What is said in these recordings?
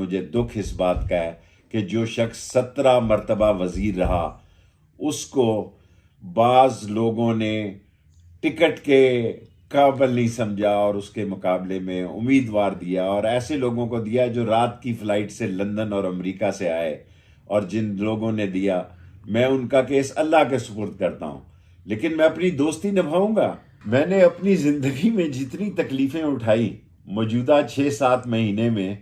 مجھے دکھ اس بات کا ہے کہ جو شخص 17 مرتبہ وزیر رہا اس کو بعض لوگوں نے ٹکٹ کے قابل نہیں سمجھا اور اس کے مقابلے میں امیدوار دیا، اور ایسے لوگوں کو دیا جو رات کی فلائٹ سے لندن اور امریکہ سے آئے، اور جن لوگوں نے دیا میں ان کا کیس اللہ کے سپرد کرتا ہوں، لیکن میں اپنی دوستی نبھاؤں گا۔ میں نے اپنی زندگی میں جتنی تکلیفیں اٹھائی موجودہ 6-7 مہینے میں،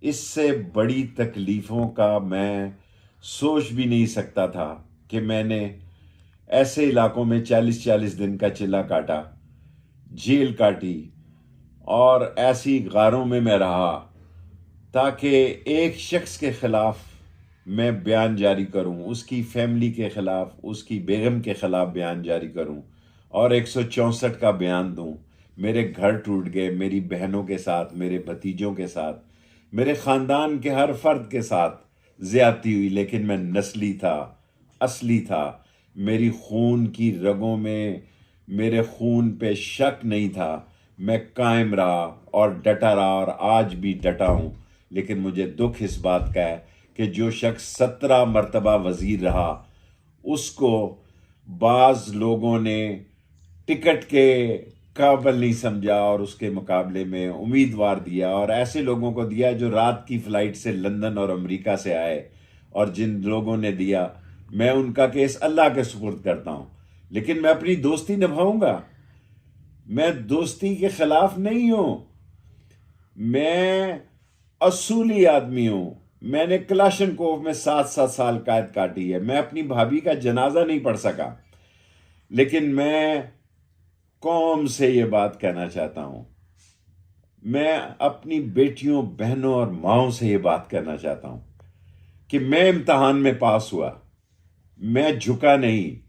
اس سے بڑی تکلیفوں کا میں سوچ بھی نہیں سکتا تھا کہ میں نے ایسے علاقوں میں 40 دن کا چلا کاٹا، جیل کاٹی، اور ایسی غاروں میں رہا تاکہ ایک شخص کے خلاف میں بیان جاری کروں، اس کی فیملی کے خلاف، اس کی بیگم کے خلاف بیان جاری کروں اور 164 کا بیان دوں۔ میرے گھر ٹوٹ گئے، میری بہنوں کے ساتھ، میرے بھتیجوں کے ساتھ، میرے خاندان کے ہر فرد کے ساتھ زیادتی ہوئی، لیکن میں نسلی تھا، اصلی تھا، میری خون کی رگوں میں میرے خون پہ شک نہیں تھا، میں قائم رہا اور ڈٹا رہا اور آج بھی ڈٹا ہوں۔ لیکن مجھے دکھ اس بات کا ہے کہ جو شخص 17 مرتبہ وزیر رہا اس کو بعض لوگوں نے ٹکٹ کے قابل نہیں سمجھا اور اس کے مقابلے میں امیدوار دیا، اور ایسے لوگوں کو دیا جو رات کی فلائٹ سے لندن اور امریکہ سے آئے، اور جن لوگوں نے دیا میں ان کا کیس اللہ کے سپرد کرتا ہوں، لیکن میں اپنی دوستی نبھاؤں گا۔ میں دوستی کے خلاف نہیں ہوں، میں اصولی آدمی ہوں۔ میں نے کلاشنکوف میں 7 سال قید کاٹی ہے، میں اپنی بھابھی کا جنازہ نہیں پڑھ سکا، لیکن میں قوم سے یہ بات کہنا چاہتا ہوں، میں اپنی بیٹیوں، بہنوں اور ماؤں سے یہ بات کہنا چاہتا ہوں کہ میں امتحان میں پاس ہوا، میں جھکا نہیں،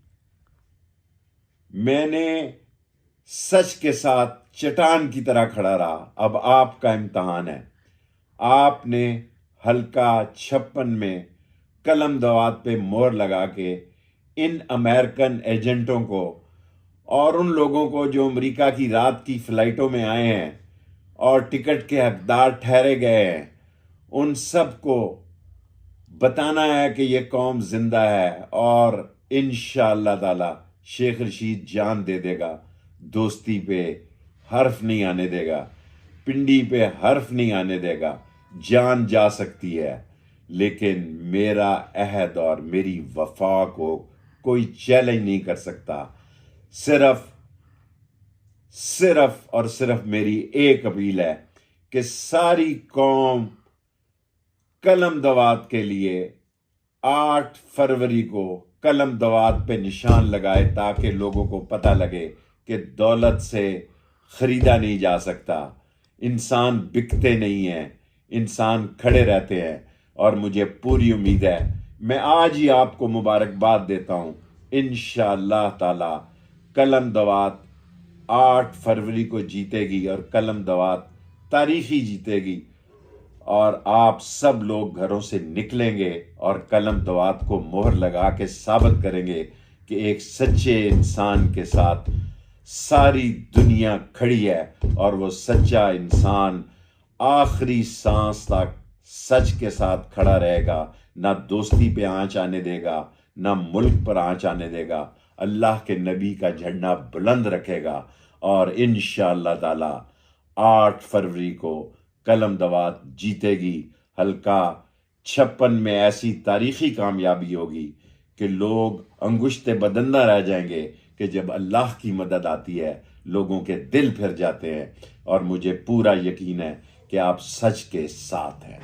میں نے سچ کے ساتھ چٹان کی طرح کھڑا رہا۔ اب آپ کا امتحان ہے، آپ نے حلقہ 56 میں قلم دوات پہ مہر لگا کے ان امریکن ایجنٹوں کو اور ان لوگوں کو جو امریکہ کی رات کی فلائٹوں میں آئے ہیں اور ٹکٹ کے حقدار ٹھہرے گئے ہیں، ان سب کو بتانا ہے کہ یہ قوم زندہ ہے، اور انشاءاللہ تعالی شیخ رشید جان دے دے گا، دوستی پہ حرف نہیں آنے دے گا، پنڈی پہ حرف نہیں آنے دے گا۔ جان جا سکتی ہے لیکن میرا عہد اور میری وفا کو کوئی چیلنج نہیں کر سکتا۔ صرف اور صرف میری ایک اپیل ہے کہ ساری قوم قلم دوات کے لیے 8 فروری کو قلم دوات پہ نشان لگائے، تاکہ لوگوں کو پتہ لگے کہ دولت سے خریدا نہیں جا سکتا، انسان بکتے نہیں ہیں، انسان کھڑے رہتے ہیں۔ اور مجھے پوری امید ہے، میں آج ہی آپ کو مبارکباد دیتا ہوں، انشاءاللہ تعالی قلم دوات 8 فروری کو جیتے گی، اور قلم دوات تاریخی جیتے گی، اور آپ سب لوگ گھروں سے نکلیں گے اور قلم دوات کو مہر لگا کے ثابت کریں گے کہ ایک سچے انسان کے ساتھ ساری دنیا کھڑی ہے، اور وہ سچا انسان آخری سانس تک سچ کے ساتھ کھڑا رہے گا، نہ دوستی پہ آنچ آنے دے گا، نہ ملک پر آنچ آنے دے گا، اللہ کے نبی کا جھنڈا بلند رکھے گا، اور انشاءاللہ تعالی 8 فروری کو قلم دوات جیتے گی۔ حلقہ 56 میں ایسی تاریخی کامیابی ہوگی کہ لوگ انگشت بدندہ رہ جائیں گے کہ جب اللہ کی مدد آتی ہے لوگوں کے دل پھر جاتے ہیں، اور مجھے پورا یقین ہے کہ آپ سچ کے ساتھ ہیں۔